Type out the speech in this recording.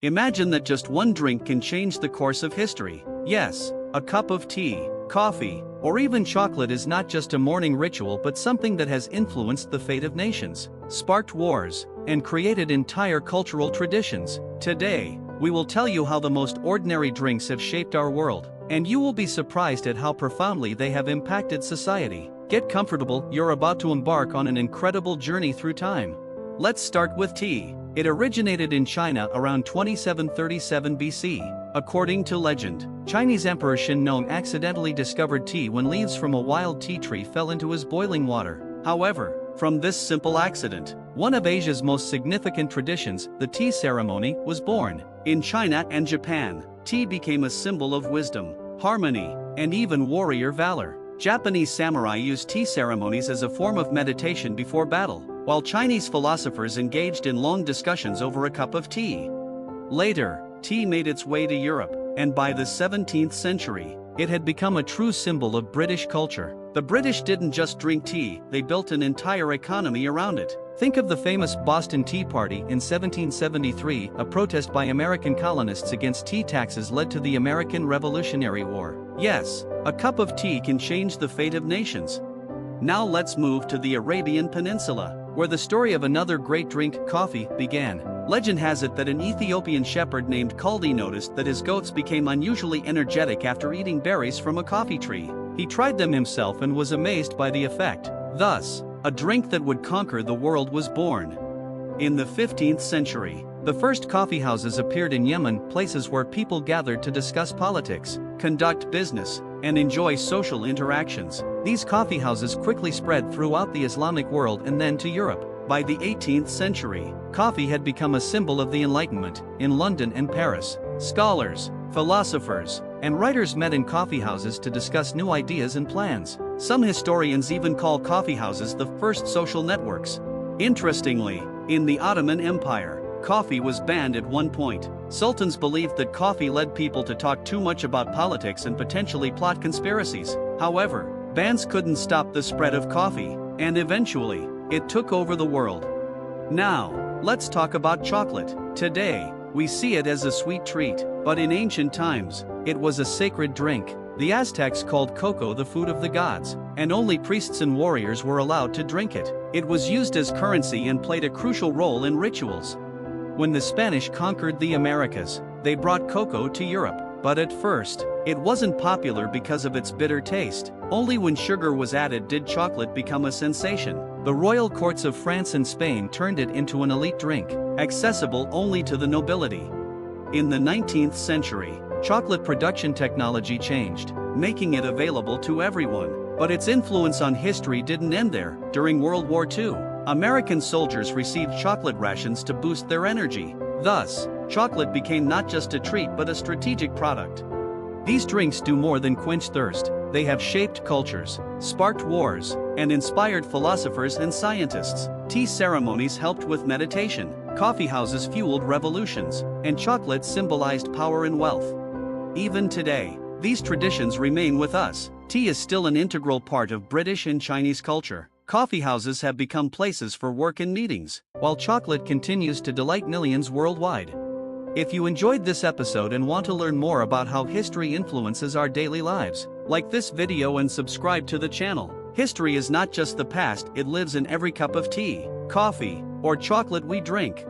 Imagine that just one drink can change the course of history. Yes, a cup of tea, coffee, or even chocolate is not just a morning ritual but something that has influenced the fate of nations, sparked wars, and created entire cultural traditions. Today, we will tell you how the most ordinary drinks have shaped our world, and you will be surprised at how profoundly they have impacted society. Get comfortable, you're about to embark on an incredible journey through time. Let's start with tea. It originated in China around 2737 BC. According to legend, Chinese Emperor Qin Nong accidentally discovered tea when leaves from a wild tea tree fell into his boiling water. However, from this simple accident, one of Asia's most significant traditions, the tea ceremony, was born. In China and Japan, tea became a symbol of wisdom, harmony, and even warrior valor. Japanese samurai used tea ceremonies as a form of meditation before battle, while Chinese philosophers engaged in long discussions over a cup of tea. Later, tea made its way to Europe, and by the 17th century, it had become a true symbol of British culture. The British didn't just drink tea, they built an entire economy around it. Think of the famous Boston Tea Party in 1773, a protest by American colonists against tea taxes led to the American Revolutionary War. Yes, a cup of tea can change the fate of nations. Now let's move to the Arabian Peninsula, where the story of another great drink, coffee, began. Legend has it that an Ethiopian shepherd named Kaldi noticed that his goats became unusually energetic after eating berries from a coffee tree. He tried them himself and was amazed by the effect. Thus, a drink that would conquer the world was born. In the 15th century, the first coffee houses appeared in Yemen, places where people gathered to discuss politics, conduct business, and enjoy social interactions. These coffee houses quickly spread throughout the Islamic world and then to Europe. By the 18th century, coffee had become a symbol of the Enlightenment. In London and Paris, scholars, philosophers, and writers met in coffee houses to discuss new ideas and plans. Some historians even call coffee houses the first social networks. Interestingly, in the Ottoman Empire, coffee was banned at one point. Sultans believed that coffee led people to talk too much about politics and potentially plot conspiracies. However, bans couldn't stop the spread of coffee, and eventually, it took over the world. Now, let's talk about chocolate. Today, we see it as a sweet treat, but in ancient times, it was a sacred drink. The Aztecs called cocoa the food of the gods, and only priests and warriors were allowed to drink it. It was used as currency and played a crucial role in rituals. When the Spanish conquered the Americas, they brought cocoa to Europe, but at first, it wasn't popular because of its bitter taste. Only when sugar was added did chocolate become a sensation. The royal courts of France and Spain turned it into an elite drink, accessible only to the nobility. In the 19th century, chocolate production technology changed, making it available to everyone. But its influence on history didn't end there. During World War II, American soldiers received chocolate rations to boost their energy. Thus, chocolate became not just a treat but a strategic product. These drinks do more than quench thirst. They have shaped cultures, sparked wars, and inspired philosophers and scientists. Tea ceremonies helped with meditation, coffee houses fueled revolutions, and chocolate symbolized power and wealth. Even today, these traditions remain with us. Tea is still an integral part of British and Chinese culture. Coffee houses have become places for work and meetings, while chocolate continues to delight millions worldwide. If you enjoyed this episode and want to learn more about how history influences our daily lives, like this video and subscribe to the channel. History is not just the past, it lives in every cup of tea, coffee, or chocolate we drink.